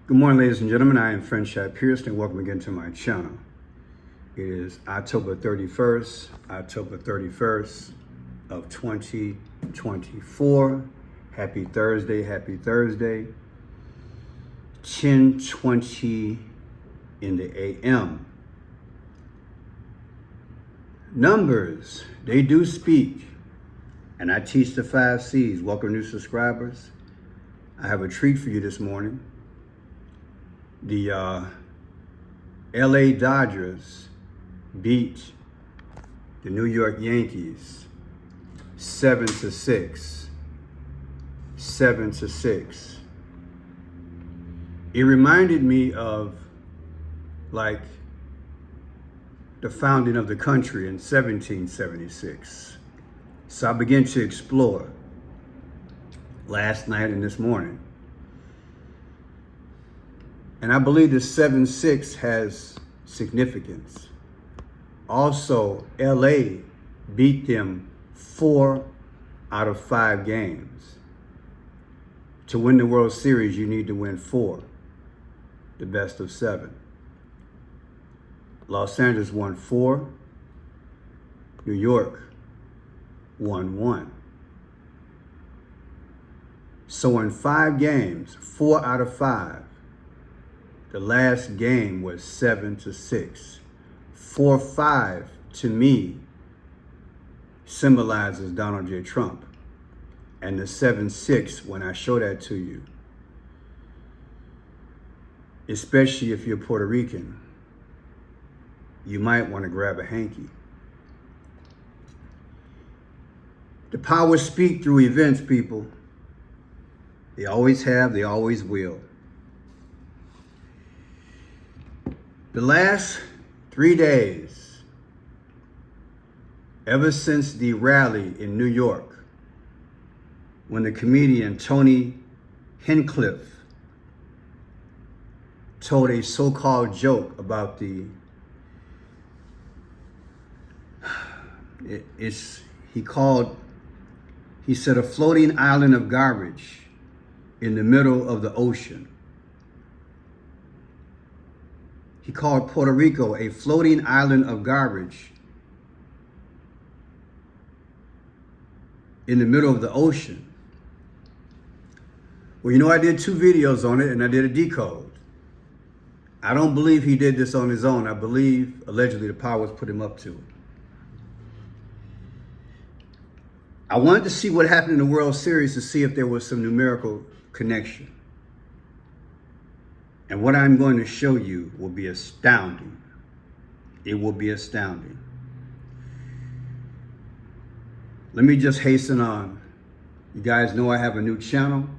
Good morning, ladies and gentlemen. I am Friendship Pierce, and welcome again to my channel. It is October 31st of 2024. Happy Thursday, 10:20 in the AM. Numbers, they do speak, and I teach the 5 C's. Welcome new subscribers. I have a treat for you this morning. The LA Dodgers beat the New York Yankees 7-6. 7-6. It reminded me of like the founding of the country in 1776. So I began to explore last night and this morning. And I believe the 7-6 has significance. Also, LA beat them 4 out of 5 games. To win the World Series, you need to win 4, the best of 7. Los Angeles won 4. New York won 1. So in 5 games, 4 out of 5, the last game was 7-6. 4-5 to me symbolizes Donald J. Trump. And the 7-6, when I show that to you, especially if you're Puerto Rican, you might want to grab a hanky. The powers speak through events, people. They always have, they always will. The last 3 days, ever since the rally in New York, when the comedian Tony Hinchcliffe told a so-called joke about he said a floating island of garbage in the middle of the ocean. He called Puerto Rico a floating island of garbage in the middle of the ocean. Well, you know, I did 2 videos on it and I did a decode. I don't believe he did this on his own. I believe, allegedly, the powers put him up to it. I wanted to see what happened in the World Series to see if there was some numerical connection. And what I'm going to show you will be astounding. It will be astounding. Let me just hasten on. You guys know I have a new channel,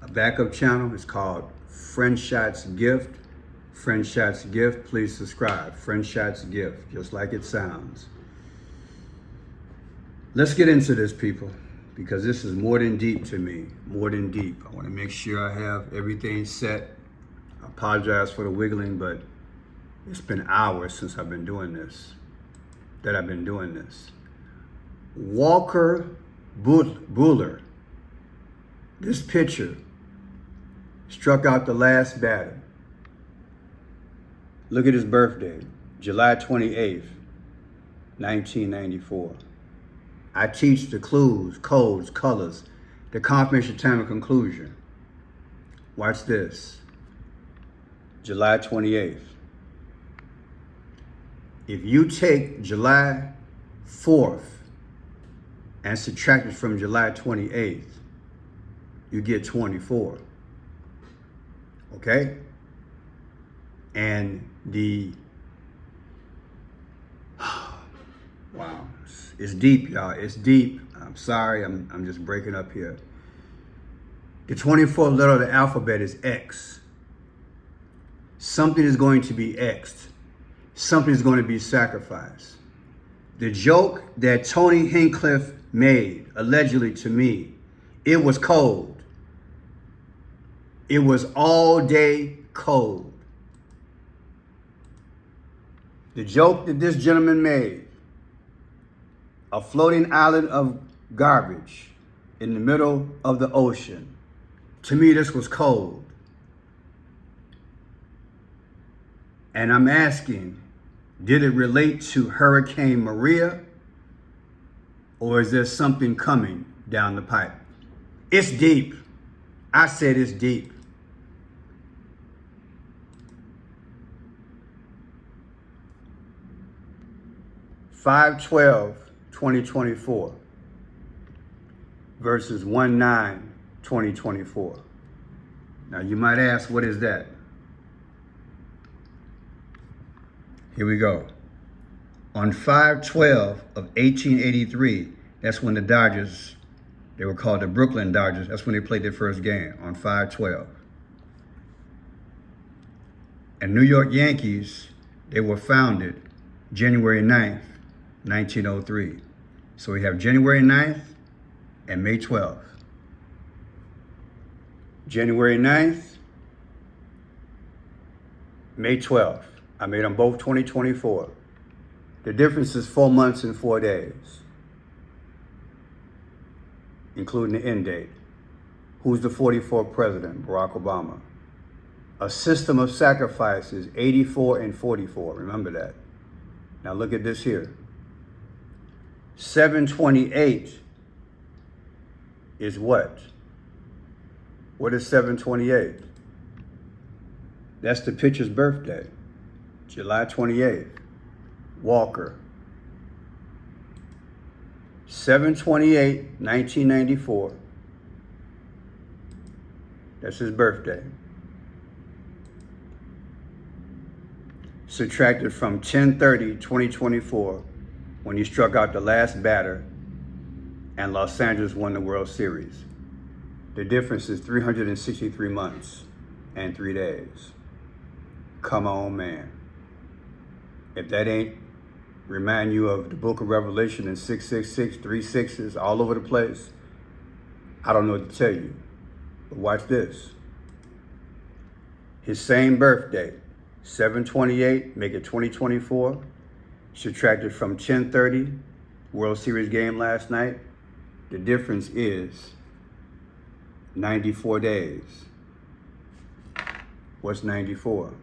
a backup channel. It's called Friendshot's Gift. Friendshot's Gift. Please subscribe. Friendshot's Gift, just like it sounds. Let's get into this, people, because this is more than deep to me. More than deep. I want to make sure I have everything set. I apologize for the wiggling, but it's been hours since I've been doing this, Walker Buehler, this pitcher, struck out the last batter. Look at his birthday, July 28th, 1994. I teach the clues, codes, colors, the confirmation, time, and conclusion. Watch this. July 28th. If you take July 4th and subtract it from July 28th, you get 24. Okay? And wow, it's deep, y'all. It's deep. I'm sorry, I'm just breaking up here. The 24th letter of the alphabet is X. Something is going to be X'd. Something is going to be sacrificed. The joke that Tony Hinchcliffe made, allegedly to me, it was cold. It was all day cold. The joke that this gentleman made, a floating island of garbage in the middle of the ocean, to me, this was cold. And I'm asking, did it relate to Hurricane Maria, or is there something coming down the pipe? It's deep. I said it's deep. (5/12/2024) versus 1/9/2024. Now you might ask, what is that? Here we go. On 5/12 of 1883, that's when the Dodgers, they were called the Brooklyn Dodgers, that's when they played their first game, on 5/12. And New York Yankees, they were founded January 9th, 1903. So we have January 9th and May 12th. January 9th, May 12th. I made them both 2024. The difference is 4 months and 4 days, including the end date. Who's the 44th president? Barack Obama. A system of sacrifices, 84 and 44. Remember that. Now look at this here. 7/28 is what? What is 7/28? That's the pitcher's birthday. July 28th. Walker. 7/28, 1994. That's his birthday. Subtracted from 10/30/2024, when he struck out the last batter and Los Angeles won the World Series. The difference is 363 months and 3 days. Come on, man. If that ain't remind you of the book of Revelation and 666, 3 sixes all over the place, I don't know what to tell you. But watch this. His same birthday, 7/28, make it 2024, subtracted from 10/30, World Series game last night. The difference is 94 days. What's 94?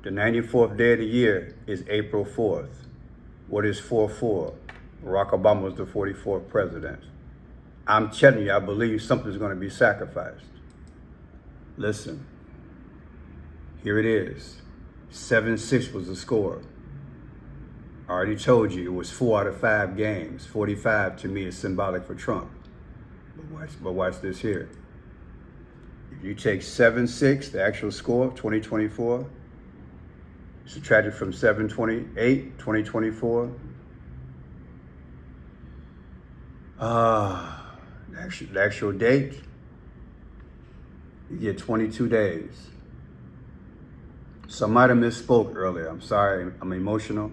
The 94th day of the year is April 4th. What is 4/4? Barack Obama was the 44th president. I'm telling you, I believe something's going to be sacrificed. Listen, here it is. 7-6 was the score. I already told you it was 4 out of 5 games. 45 to me is symbolic for Trump. But watch this here. If you take 7-6, the actual score, 2024, subtracted from 7/28, 2024. The actual date, you get 22 days. So I might have misspoke earlier. I'm sorry, I'm emotional.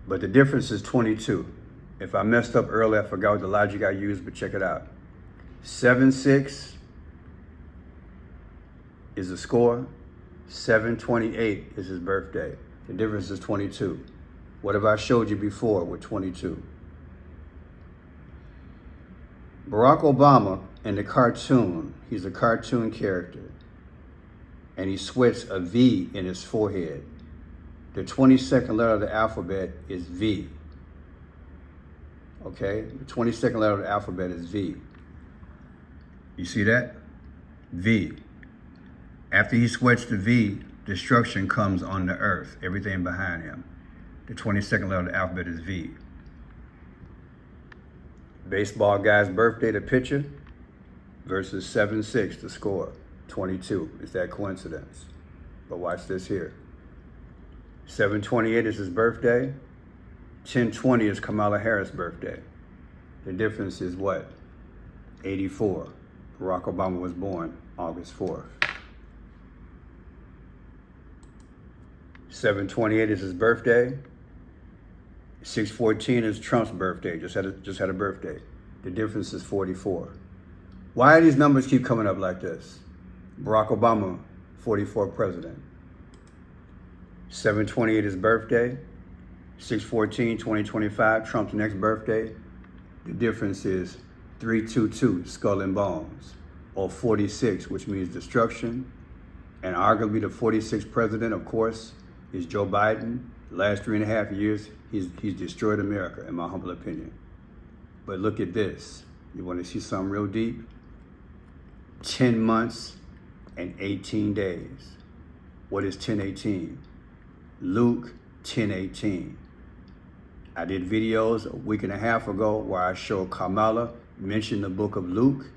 But the difference is 22. If I messed up earlier, I forgot what the logic I used, but check it out. 7-6 is the score. 7/28 is his birthday. The difference is 22. What have I showed you before with 22? Barack Obama in the cartoon, he's a cartoon character, and he sweats a V in his forehead. The 22nd letter of the alphabet is V. Okay? The 22nd letter of the alphabet is V. You see that? V. After he sweats the V, destruction comes on the earth, everything behind him. The 22nd letter of the alphabet is V. Baseball guy's birthday, the pitcher, versus 7-6, the score, 22. Is that coincidence? But watch this here. 7/28 is his birthday. 10/20 is Kamala Harris' birthday. The difference is what? 84. Barack Obama was born August 4th. 7/28 is his birthday. 6/14 is Trump's birthday. Just had a birthday. The difference is 44. Why do these numbers keep coming up like this? Barack Obama, 44th president. 7/28 is birthday. 6/14, 2025, Trump's next birthday. The difference is 3/22, skull and bones, or 46, which means destruction, And arguably the 46th president, of course, is Joe Biden. The last 3.5 years, he's destroyed America, in my humble opinion. But look at this. You want to see something real deep? 10 months and 18 days. What is 10:18? Luke 10:18. I did videos a week and a half ago where I showed Kamala mention the book of Luke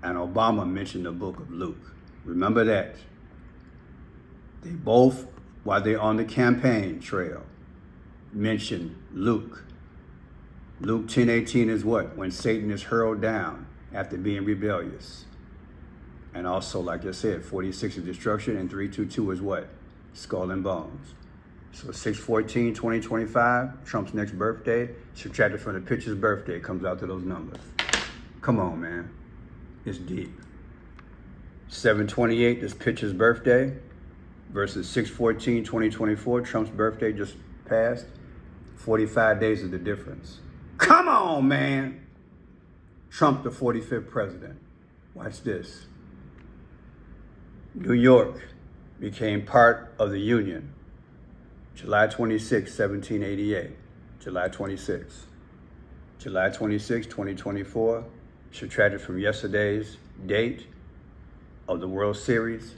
and Obama mentioned the book of Luke. Remember that. They both, while they're on the campaign trail, mentioned Luke. Luke 10:18 is what? When Satan is hurled down after being rebellious. And also, like I said, 46 is destruction, and 322 is what? Skull and bones. So 6/14/2025, Trump's next birthday, subtracted from the picture's birthday, comes out to those numbers. Come on, man. It's deep. 7/28, this picture's birthday, versus 6/14/2024, Trump's birthday just passed. 45 days is the difference. Come on, man. Trump, the 45th president. Watch this. New York became part of the Union. July 26, 1788. July 26. July 26, 2024. Subtracted from yesterday's date of the World Series.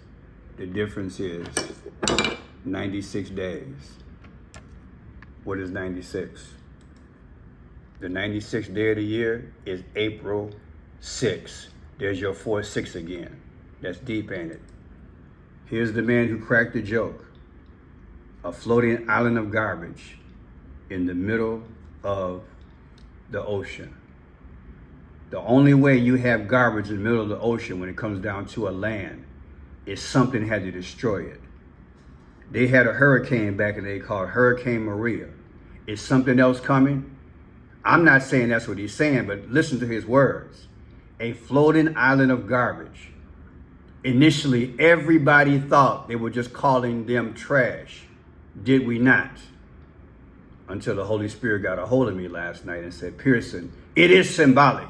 The difference is 96 days. What is 96? The 96th day of the year is April 6th. There's your 4-6 again. That's deep, ain't it? Here's the man who cracked the joke. A floating island of garbage in the middle of the ocean. The only way you have garbage in the middle of the ocean when it comes down to a land is something had to destroy it. They had a hurricane back in the day called Hurricane Maria. Is something else coming? I'm not saying that's what he's saying, but listen to his words. A floating island of garbage. Initially, everybody thought they were just calling them trash. Did we not? Until the Holy Spirit got a hold of me last night and said, Pearson, it is symbolic.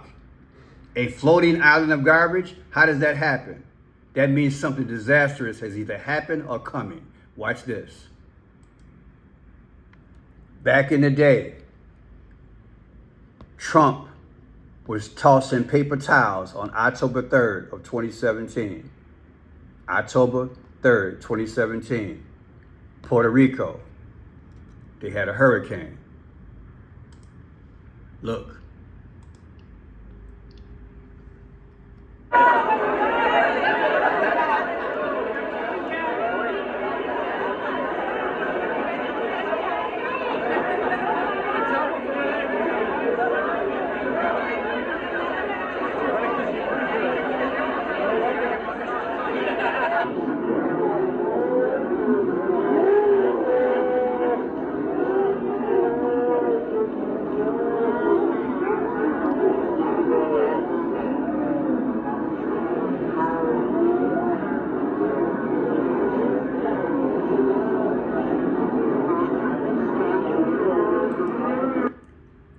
A floating island of garbage, how does that happen? That means something disastrous has either happened or coming. Watch this. Back in the day, Trump was tossing paper towels on October 3rd of 2017. October 3rd, 2017. Puerto Rico, they had a hurricane. Look.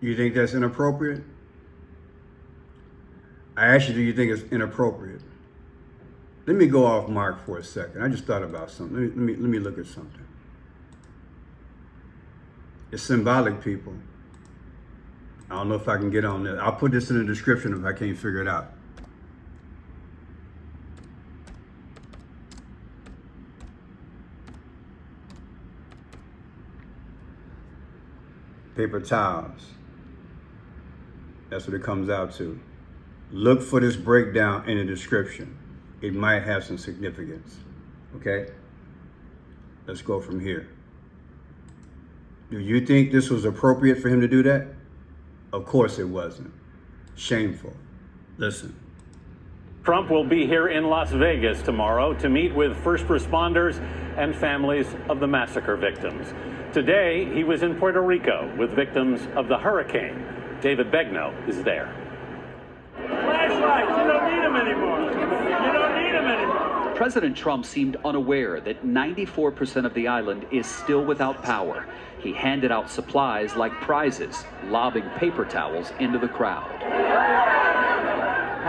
You think that's inappropriate? I asked you, do you think it's inappropriate? Let me go off mark for a second. I just thought about something. Let me look at something. It's symbolic, people. I don't know if I can get on that. I'll put this in the description if I can't figure it out. Paper towels. That's what it comes out to. Look for this breakdown in the description. It might have some significance. Okay? Let's go from here. Do you think this was appropriate for him to do that? Of course it wasn't. Shameful. Listen. Trump will be here in Las Vegas tomorrow to meet with first responders and families of the massacre victims. Today, he was in Puerto Rico with victims of the hurricane. David Begnaud is there. Flashlights, you don't need them anymore. You don't need them anymore. President Trump seemed unaware that 94% of the island is still without power. He handed out supplies like prizes, lobbing paper towels into the crowd.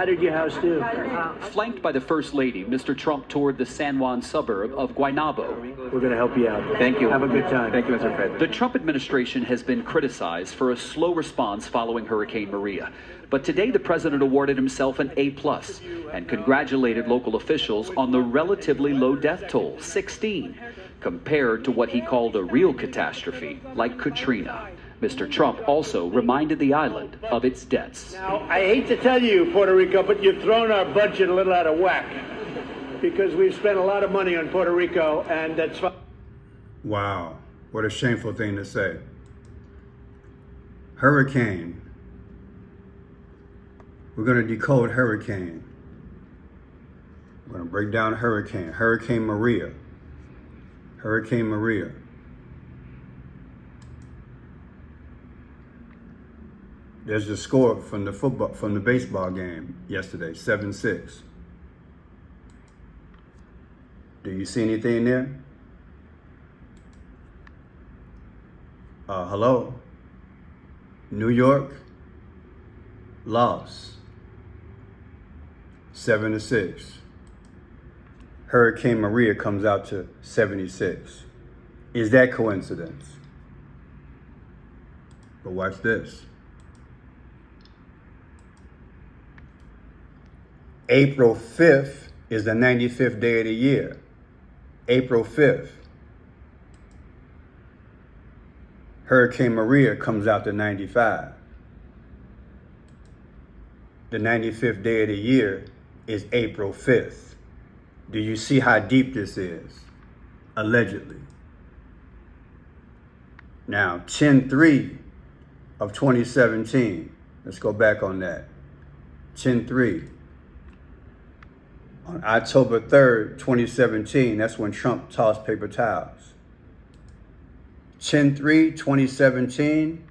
How did your house do? Flanked by the First Lady, Mr. Trump toured the San Juan suburb of Guaynabo. We're going to help you out. Thank you. Have a good time. Thank you, Mr. President. The Trump administration has been criticized for a slow response following Hurricane Maria. But today, the president awarded himself an A+ and congratulated local officials on the relatively low death toll, 16, compared to what he called a real catastrophe, like Katrina. Mr. Trump also reminded the island of its debts. Now, I hate to tell you, Puerto Rico, but you've thrown our budget a little out of whack because we've spent a lot of money on Puerto Rico, and that's fine. Wow, what a shameful thing to say. Hurricane. We're going to decode hurricane. We're going to break down hurricane. Hurricane Maria. Hurricane Maria. There's the score from the baseball game yesterday, 7-6. Do you see anything there? Hello? New York lost 7-6. Hurricane Maria comes out to 76. Is that coincidence? But watch this. April 5th is the 95th day of the year. April 5th. Hurricane Maria comes out to 95. The 95th day of the year is April 5th. Do you see how deep this is? Allegedly. Now, 10/3 of 2017. Let's go back on that. 10/3. On October 3rd, 2017, that's when Trump tossed paper towels. 10/3, 2017,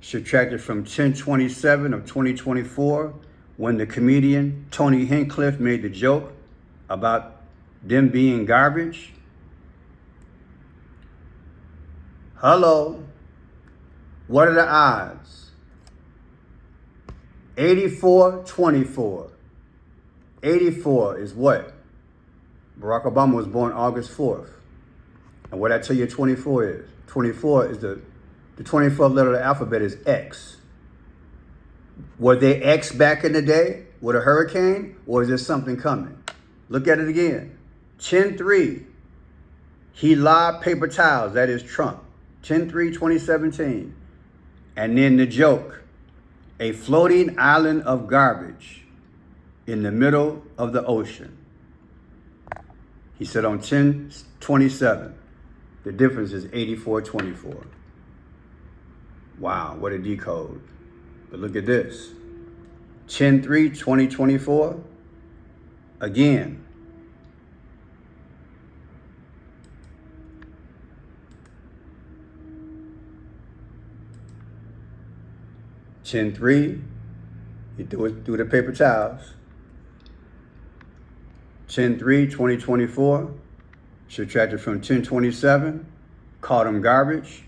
subtracted from 10/27 of 2024, when the comedian Tony Hinchcliffe made the joke about them being garbage. Hello, what are the odds? 84-24. 84 is what? Barack Obama was born August 4th. And what I tell you 24 is? 24 is the 24th letter of the alphabet is X. Were they X back in the day with a hurricane, or is there something coming? Look at it again. 10/3. He lobbed paper towels, that is Trump. 10/3, 2017. And then the joke, a floating island of garbage in the middle of the ocean. He said on 10/27, the difference is 84-24. Wow, what a decode. But look at this. 10/3, 2024, again. Chin 3, he threw it through the paper towels. 10/3, 2024, subtracted from 10/27, called him garbage,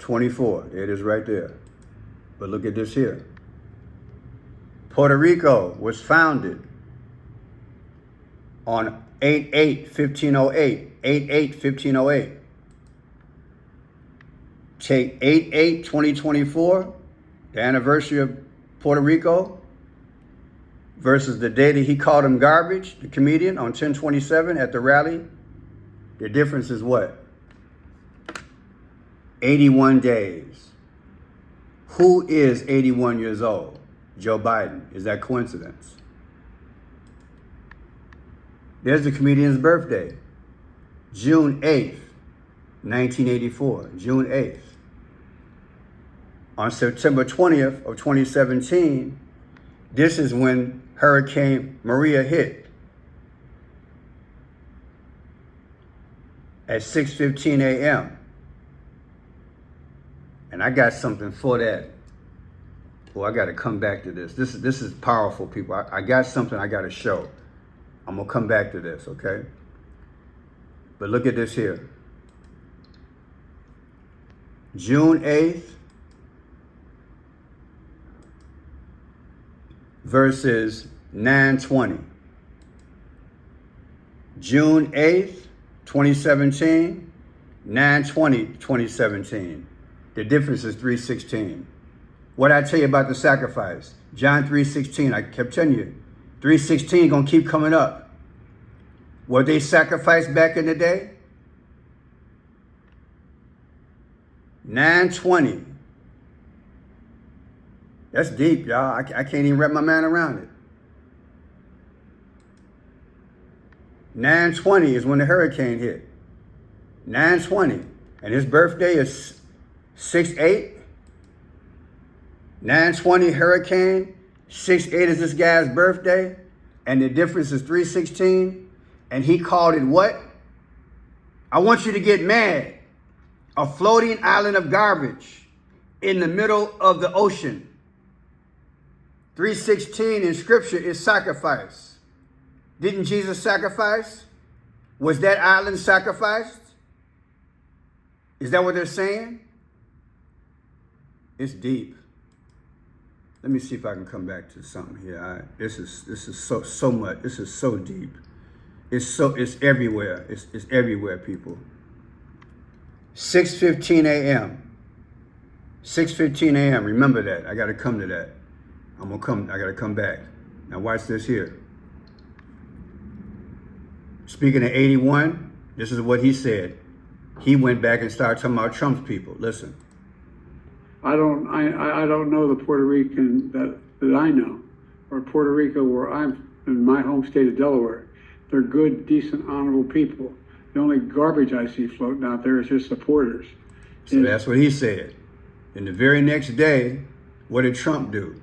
24. There it is right there. But look at this here. Puerto Rico was founded on 8/8/1508. 8/8/1508. Take 8/8/2024, the anniversary of Puerto Rico, versus the day that he called him garbage, the comedian, on 10/27 at the rally. The difference is what? 81 days. Who is 81 years old? Joe Biden. Is that coincidence? There's the comedian's birthday. June 8th, 1984. June 8th. On September 20th of 2017, this is when Hurricane Maria hit. At 6:15 a.m. And I got something for that. Well, I got to come back to this. This is powerful, people. I got something I got to show. I'm going to come back to this, okay? But look at this here. June 8th versus 9/20. June 8th, 2017, 9/20, 2017. The difference is 3:16. What I tell you about the sacrifice? John 3:16, I kept telling you. 3:16 gonna keep coming up. What they sacrificed back in the day? 9/20. That's deep, y'all. I can't even wrap my mind around it. 9/20 is when the hurricane hit. 9/20. And his birthday is 6/8. 9/20 hurricane. 6/8 is this guy's birthday. And the difference is 3:16. And he called it what? I want you to get mad. A floating island of garbage in the middle of the ocean. 3:16 in scripture is sacrifice. Didn't Jesus sacrifice? Was that island sacrificed? Is that what they're saying? It's deep. Let me see if I can come back to something here. This is so much. This is so deep. It's everywhere. It's everywhere, people. 6:15 a.m. 6:15 a.m. Remember that. I got to come to that. I got to come back. Now watch this here. Speaking of 81, this is what he said. He went back and started talking about Trump's people. Listen. I don't know the Puerto Rican that I know, or Puerto Rico where I'm in my home state of Delaware. They're good, decent, honorable people. The only garbage I see floating out there is his supporters. So that's what he said. And the very next day, what did Trump do?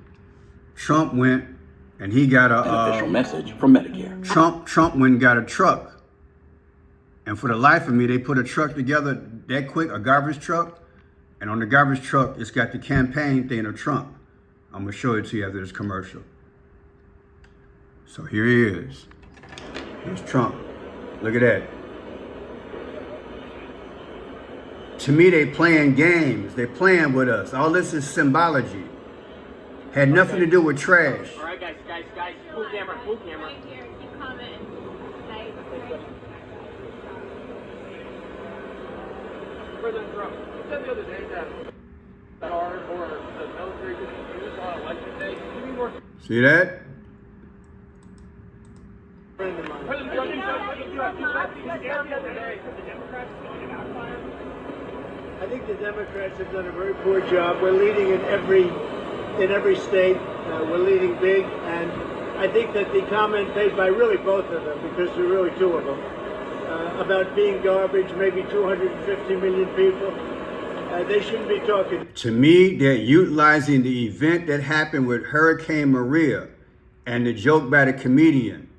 Trump went and he got an official message from Medicare. Trump went and got a truck. And for the life of me, they put a truck together that quick, a garbage truck. And on the garbage truck, it's got the campaign thing of Trump. I'm going to show it to you after this commercial. So here he is. Here's Trump. Look at that. To me, they playing games. They playing with us. All this is symbology. Had nothing to do with trash. All right, guys, full camera. Right here, keep commenting. Nice. President Trump, you said the other day that our or the military could be used on election day. Can you be more? See that? President Trump, you said the other day that the Democrats are going to backfire. I think the Democrats have done a very poor job. We're leading in every state. We're leading big, and I think that the comment made by really both of them, because there are really two of them, about being garbage, maybe 250 million people, they shouldn't be talking. To me, they're utilizing the event that happened with Hurricane Maria and the joke by the comedian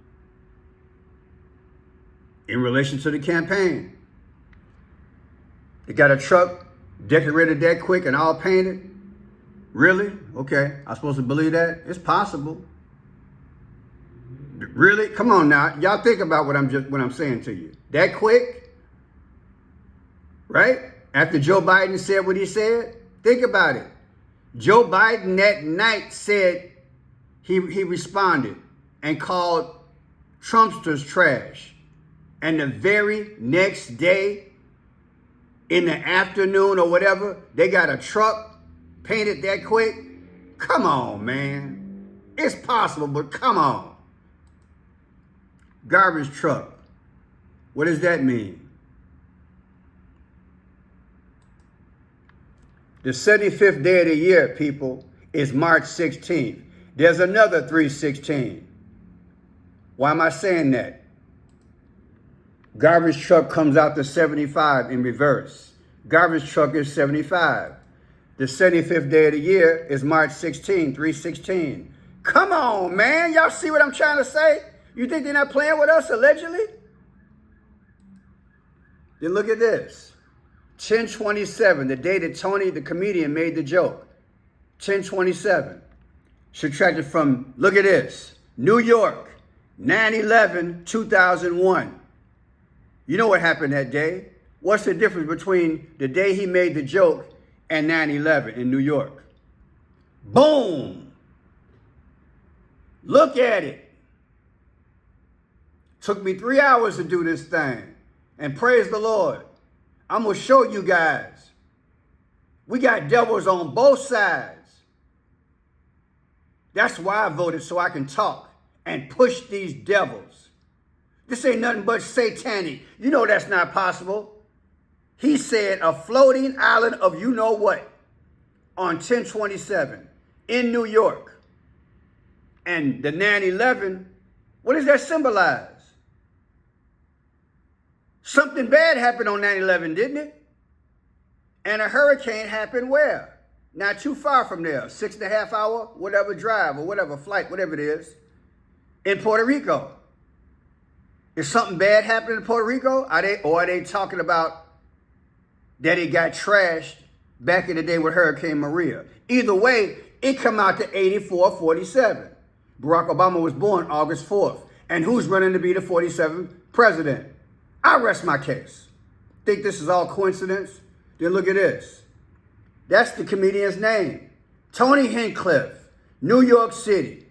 in relation to the campaign. They got a truck decorated that quick and all painted. Really? Okay. I'm supposed to believe that? It's possible. Really? Come on now. Y'all think about what I'm saying to you. That quick? Right? After Joe Biden said what he said? Think about it. Joe Biden that night said he responded and called Trumpsters trash. And the very next day, in the afternoon or whatever, they got a truck painted that quick. Come on, man. It's possible, but come on. Garbage truck. What does that mean? The 75th day of the year, people, is March 16th. There's another 3/16. Why am I saying that? Garbage truck comes out to 75 in reverse. Garbage truck is 75. The 75th day of the year is March 16, 3/16. Come on, man. Y'all see what I'm trying to say? You think they're not playing with us, allegedly? Then look at this. 10/27, the day that Tony, the comedian, made the joke. 10/27. Subtracted from, look at this. New York, 9/11, 2001. You know what happened that day? What's the difference between the day he made the joke and 9/11 in New York? Boom! Look at it. Took me 3 hours to do this thing. And praise the Lord. I'm going to show you guys. We got devils on both sides. That's why I voted, so I can talk and push these devils. This ain't nothing but satanic. You know that's not possible. He said a floating island of you know what on 10/27 in New York. And the 9/11, what does that symbolize? Something bad happened on 9/11, didn't it? And a hurricane happened where? Not too far from there, 6.5 hour, whatever drive or whatever flight, whatever it is, in Puerto Rico. Is something bad happening in Puerto Rico? Are they talking about that it got trashed back in the day with Hurricane Maria? Either way, it come out to 84-47. Barack Obama was born August 4th. And who's running to be the 47th president? I rest my case. Think this is all coincidence? Then look at this. That's the comedian's name. Tony Hinchcliffe, New York City.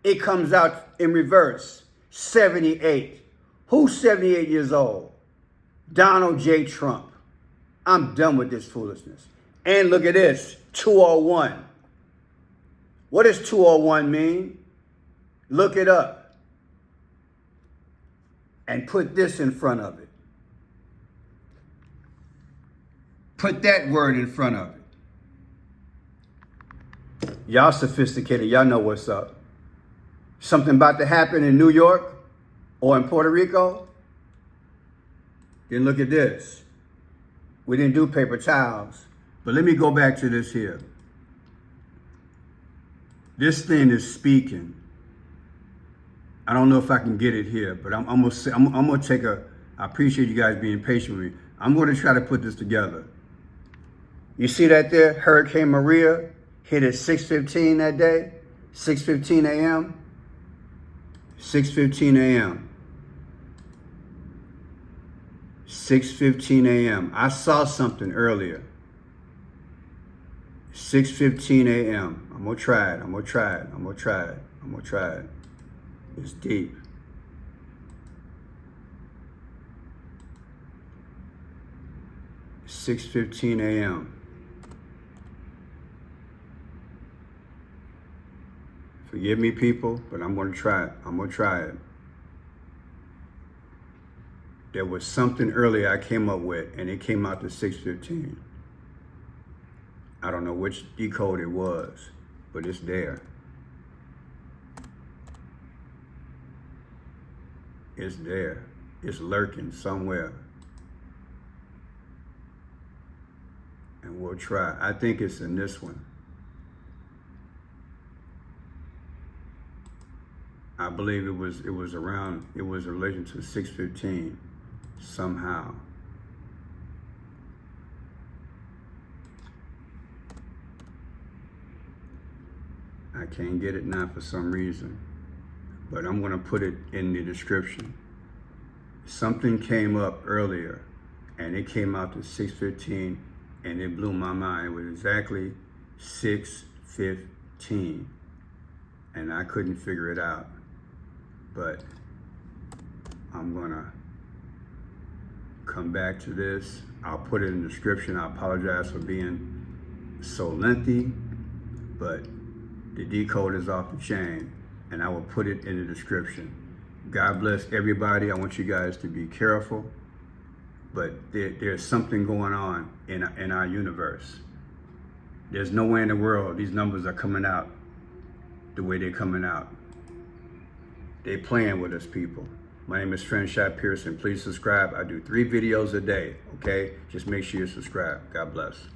It comes out in reverse, 78. Who's 78 years old? Donald J. Trump. I'm done with this foolishness. And look at this, 201. What does 201 mean? Look it up. And put this in front of it. Put that word in front of it. Y'all sophisticated. Y'all know what's up. Something about to happen in New York or in Puerto Rico? Then look at this. We didn't do paper towels. But let me go back to this here. This thing is speaking. I don't know if I can get it here, but I'm gonna take a. I appreciate you guys being patient with me. I'm going to try to put this together. You see that there? Hurricane Maria hit at 6:15 that day, 6:15 a.m. 6:15 a.m. 6:15 a.m. I saw something earlier. 6:15 a.m. I'm gonna try it. I'm gonna try it. I'm gonna try it. I'm gonna try it. It's deep. $6:15 a.m. Forgive me, people, but I'm going to try it. I'm going to try it. There was something earlier I came up with, and it came out to 6:15. I don't know which decode it was, but it's there. It's there. It's lurking somewhere. And we'll try. I think it's in this one. I believe it was around, it was in relation to 6:15 somehow. I can't get it now for some reason, but I'm going to put it in the description. Something came up earlier and it came out to 6:15 and it blew my mind. It was exactly 6:15 and I couldn't figure it out. But I'm gonna come back to this. I'll put it in the description. I apologize for being so lengthy, but the decode is off the chain and I will put it in the description. God bless everybody. I want you guys to be careful, but there's something going on in our universe. There's no way in the world these numbers are coming out the way they're coming out. They playing with us, people. My name is Shad Pearson. Please subscribe. I do 3 videos a day, okay? Just make sure you subscribe. God bless.